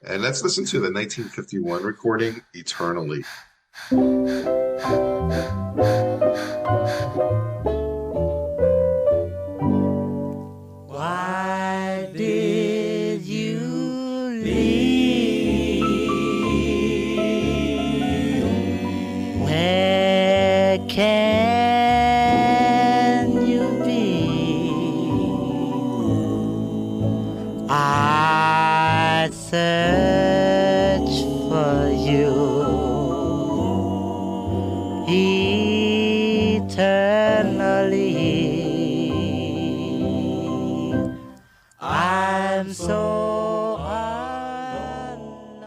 And let's listen to the 1951 recording, Eternally. Why did you leave? Where can you be? I search for you eternally. I'm so unknown.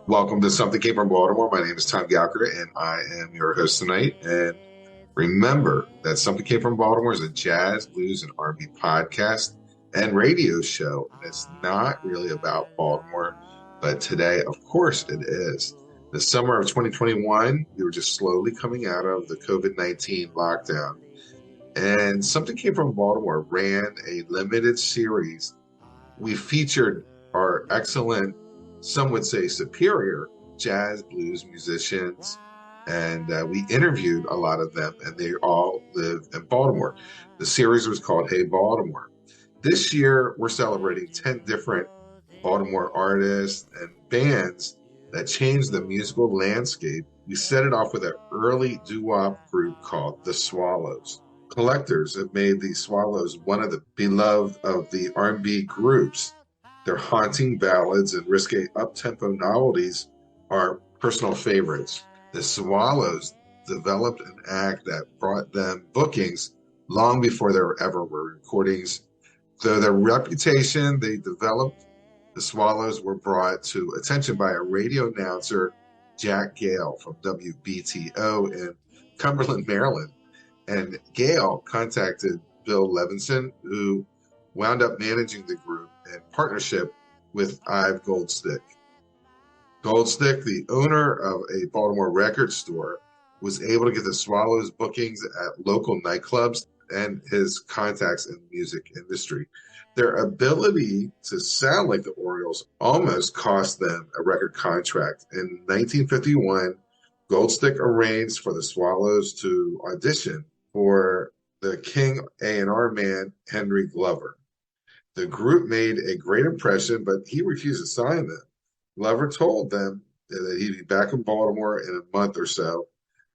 Welcome to Something Came from Baltimore. My name is Tom Gouker, and I am your host tonight. And remember that Something Came from Baltimore is a jazz, blues, and R&B podcast and radio show. It's not really about Baltimore, but today, of course, it is. The summer of 2021, we were just slowly coming out of the COVID-19 lockdown. And Something Came from Baltimore ran a limited series. We featured our excellent, some would say superior, jazz blues musicians, and we interviewed a lot of them, and they all live in Baltimore. The series was called Hey Baltimore. This year, we're celebrating 10 different Baltimore artists and bands that changed the musical landscape. We set it off with an early doo-wop group called The Swallows. Collectors have made the Swallows one of the beloved of the R&B groups. Their haunting ballads and risque up-tempo novelties are personal favorites. The Swallows developed an act that brought them bookings long before there ever were recordings. Though their reputation they developed, the Swallows were brought to attention by a radio announcer, Jack Gale from WBTO in Cumberland, Maryland. And Gale contacted Bill Levinson, who wound up managing the group in partnership with Ive Goldstick. Goldstick, the owner of a Baltimore record store, was able to get the Swallows bookings at local nightclubs and his contacts in the music industry. Their ability to sound like the Orioles almost cost them a record contract. In 1951, Goldstick arranged for the Swallows to audition for the King A&R man, Henry Glover. The group made a great impression, but he refused to sign them. Glover told them that he'd be back in Baltimore in a month or so,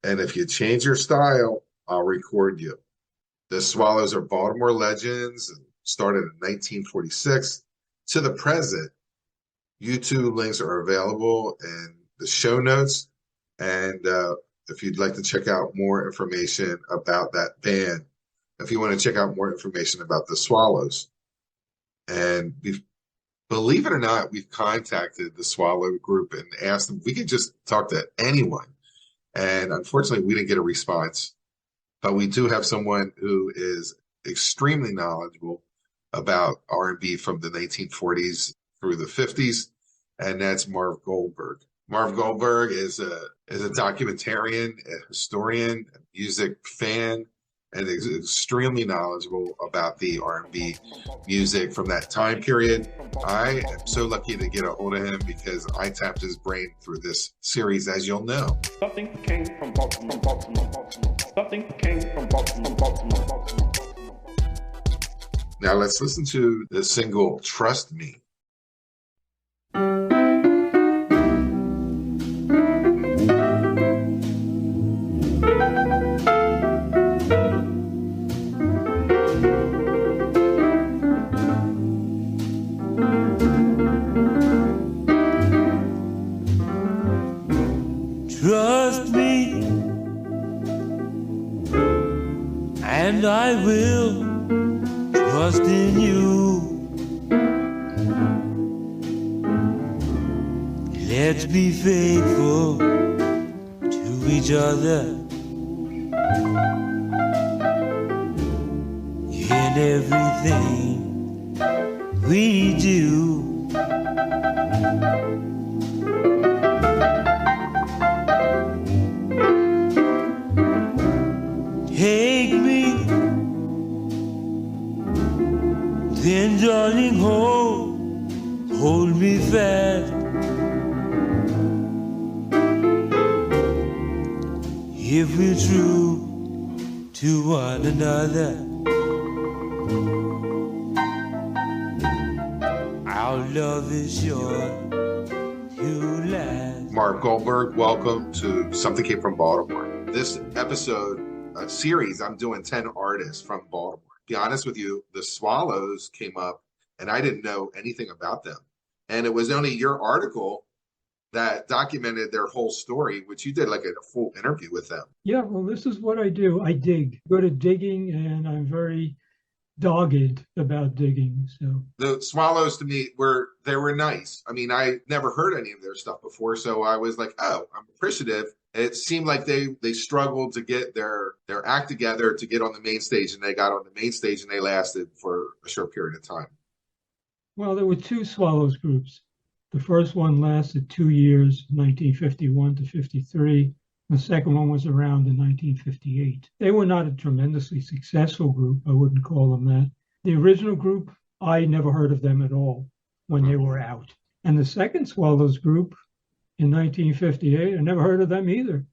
and if you change your style, I'll record you. The Swallows are Baltimore legends and started in 1946 to the present. YouTube links are available in the show notes, and if you'd like to check out more information about that band, if you want to check out more information about the Swallows. And believe it or not, we've contacted the Swallow group and asked them if we could just talk to anyone. And unfortunately, we didn't get a response. But we do have someone who is extremely knowledgeable about R&B from the 1940s through the 50s, and that's Marv Goldberg. Marv Goldberg is a documentarian, a historian, a music fan, and is extremely knowledgeable about the R&B music from that time period. I am so lucky to get a hold of him because I tapped his brain through this series, as you'll know. Something came from Baltimore, Baltimore, Baltimore. Something came from Baltimore, Baltimore, Baltimore. Now let's listen to the single, Trust Me. Trust me, and I will trust in you. Let's be faithful to each other in everything we do. Take me, then darling, hold me fast. if we're true to one another. Our love is sure to last. Mark Goldberg, welcome to Something Came from Baltimore. This episode, series, I'm doing 10 artists from Baltimore. To be honest with you, the Swallows came up and I didn't know anything about them. And it was only your article that documented their whole story, which you did like a full interview with them. Yeah, well, this is what I do. I dig. Good at digging, and I'm very dogged about digging. So The Swallows to me were nice. I mean, I never heard any of their stuff before, so I was like, oh, I'm appreciative. It seemed like they struggled to get their act together to get on the main stage, and they got on the main stage and they lasted for a short period of time. well, there were two Swallows groups. The first one lasted 2 years, 1951 to 53. The second one was around in 1958. They were not a tremendously successful group. I wouldn't call them that. The original group, I never heard of them at all when they were out. And the second Swallows group in 1958, I never heard of them either.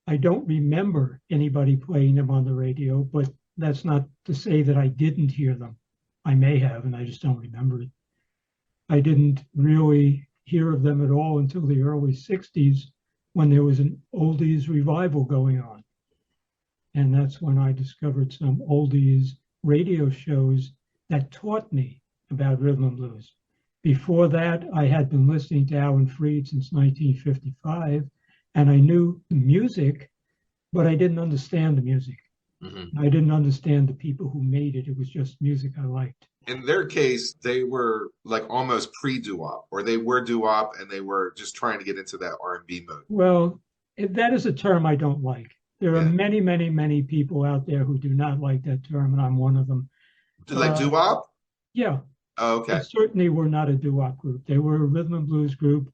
I don't remember anybody playing them on the radio, but that's not to say that I didn't hear them. I may have, and I just don't remember it. I didn't really hear of them at all until the early 60s when there was an oldies revival going on. And that's when I discovered some oldies radio shows that taught me about rhythm and blues. Before that, I had been listening to Alan Freed since 1955, and I knew the music, but I didn't understand the music. Mm-hmm. I didn't understand the people who made it. It was just music I liked. In their case, they were like almost pre-doo-wop, or they were doo-wop and they were just trying to get into that R&B mode. Well, that is a term I don't like. There are many, many, many people out there who do not like that term, and I'm one of them. Like doo-wop? Yeah. Oh, okay. They certainly were not a doo-wop group. They were a rhythm and blues group.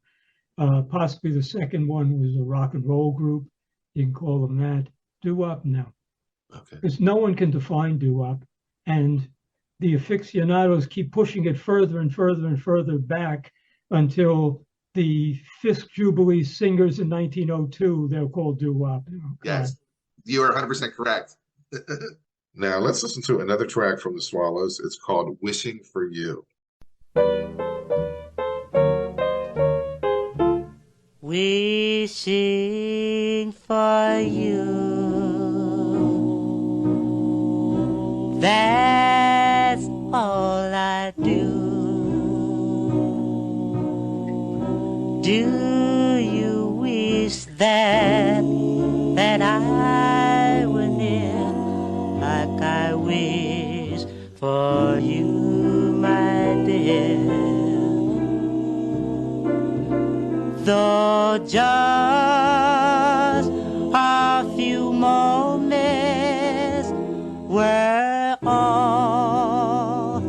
Possibly the second one was a rock and roll group. You can call them that. Doo-wop, no. Okay. Because no one can define doo-wop. And the aficionados keep pushing it further and further and further back until the Fisk Jubilee singers in 1902, they're called doo-wop. Yes, you are 100% correct. Now let's listen to another track from the Swallows. It's called Wishing for You. Wishing for you. That's all I do. Do you wish that I were near, like I wish for you, my dear? Though just a few moments were all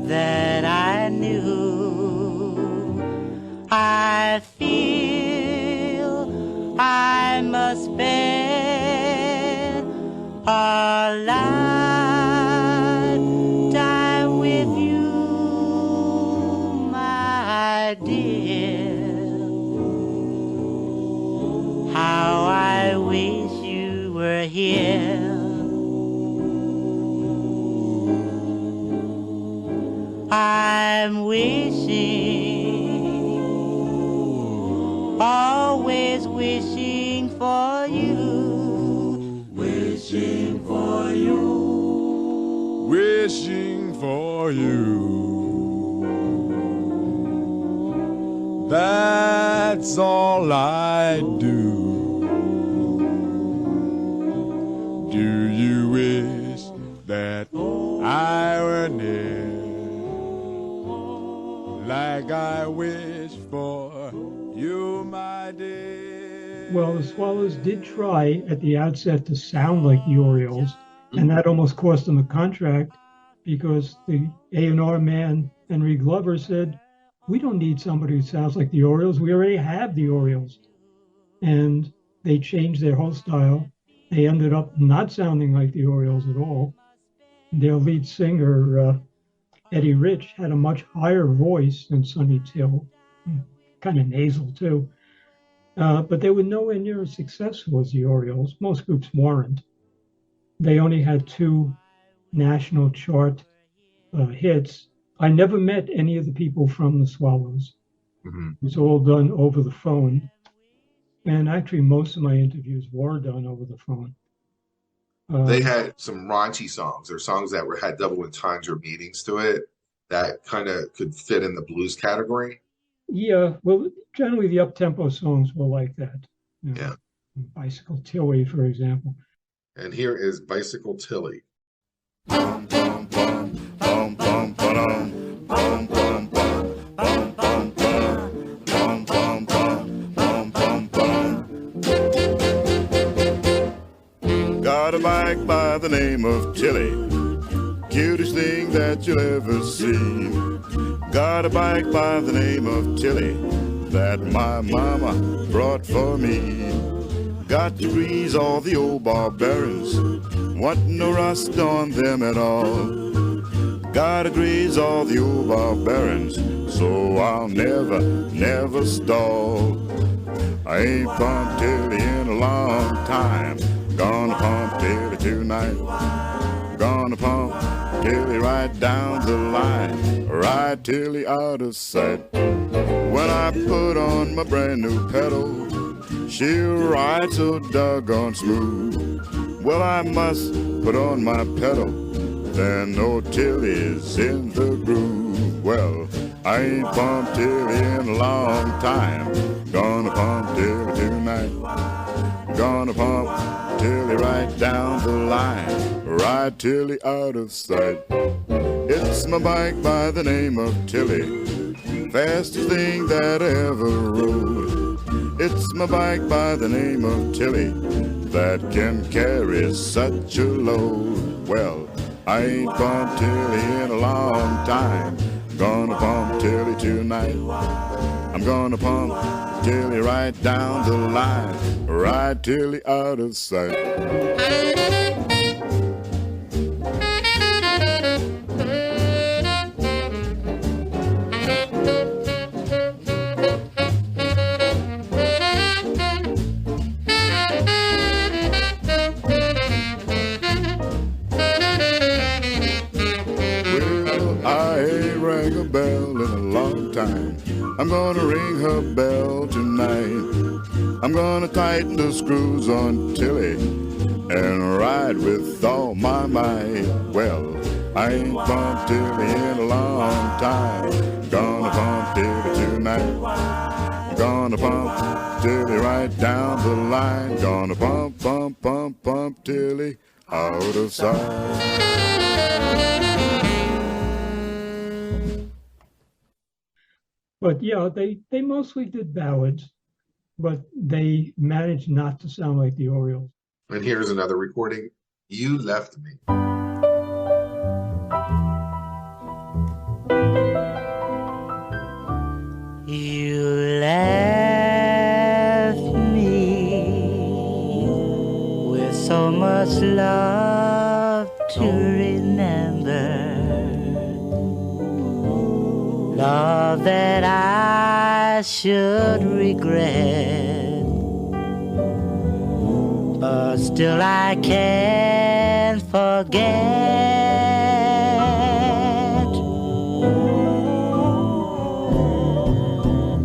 that I knew, I feel I must spend a lifetime with you, my dear. How I wish you were here. I'm wishing, always wishing for you. Wishing for you. Wishing for you. That's all I do. Do you wish that I were near, like I wish for you, my dear? Well, the Swallows did try at the outset to sound like the Orioles, and that almost cost them a contract because the A&R man, Henry Glover, said, we don't need somebody who sounds like the Orioles. We already have the Orioles. And they changed their whole style. They ended up not sounding like the Orioles at all. Their lead singer, Eddie Rich, had a much higher voice than Sonny Till, kind of nasal too. But they were nowhere near as successful as the Orioles. Most groups weren't. They only had 2 national chart hits. I never met any of the people from the Swallows. Mm-hmm. It was all done over the phone. And actually, most of my interviews were done over the phone. They had some raunchy songs or songs that had double entendre meanings to it that kind of could fit in the blues category. Yeah, well, generally the up-tempo songs were like that. You know, Yeah. Bicycle Tilly, for example. And here is Bicycle Tilly. Bum, bum, bum, bum, bum, ba-dum. Bum, bum, bum, bum, bum, ba-dum. Bum, bum, bum, bum, bum, bum. Got a bike by the name of Tilly, cutest thing that you'll ever see. Got a bike by the name of Tilly that my mama brought for me. Got to grease all the old barbarians, want no rust on them at all. Gotta grease all the old barbarians, so I'll never, never stall. I ain't pumped Tilly in a long time, gonna pump Tilly tonight. Gonna pump Tilly right down the line, right Tilly out of sight. When I put on my brand new pedal, she'll ride so doggone smooth. Well, I must put on my pedal, then old Tilly's in the groove. Well, I ain't pumped Tilly in a long time, gonna pump Tilly tonight. Gonna pump Tilly right down the line, ride Tilly out of sight. It's my bike by the name of Tilly, fastest thing that I ever rode. It's my bike by the name of Tilly that can carry such a load. Well, I ain't pumped Tilly in a long time, gonna pump Tilly tonight. I'm gonna pump Tilly right down the line, ride Tilly out of sight. I'm gonna ring her bell tonight. I'm gonna tighten the screws on Tilly and ride with all my might. Well, I ain't pumped Tilly in a long time, gonna pump Tilly tonight. Gonna pump Tilly right down the line, gonna pump, pump, pump, pump Tilly out of sight. But yeah, they mostly did ballads, but they managed not to sound like the Orioles. And here's another recording, You Left Me. You left me with so much love to remember. Love that I should regret, but still I can't forget.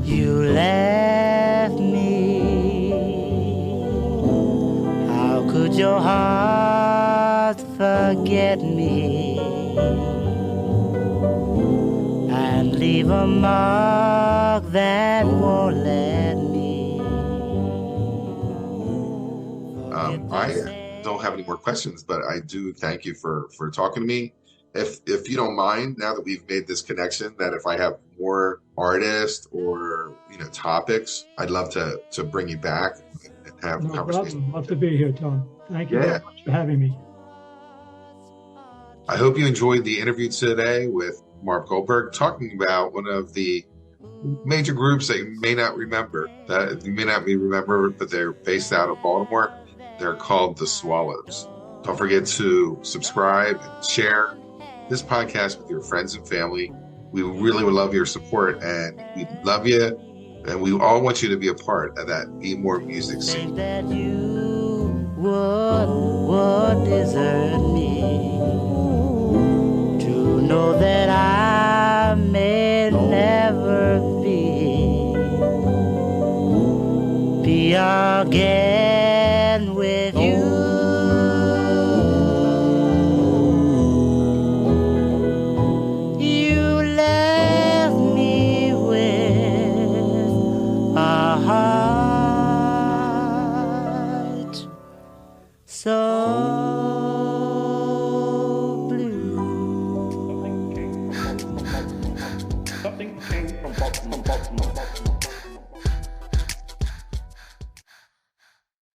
You left me. How could your heart forget me? Leave a mark that won't let me. I don't have any more questions, but I do thank you for talking to me. If you don't mind, now that we've made this connection, that if I have more artists or topics, I'd love to bring you back and have No conversations. problem. Love to be here, Tom. Thank you very much for having me. I hope you enjoyed the interview today with Mark Goldberg, talking about one of the major groups that you may not remember, but they're based out of Baltimore. They're called the Swallows. Don't forget to subscribe and share this podcast with your friends and family. We really would love your support, and we love you. And we all want you to be a part of that Be More music scene. That you would desert me, to know that I may never be again with you. You left me with a heart so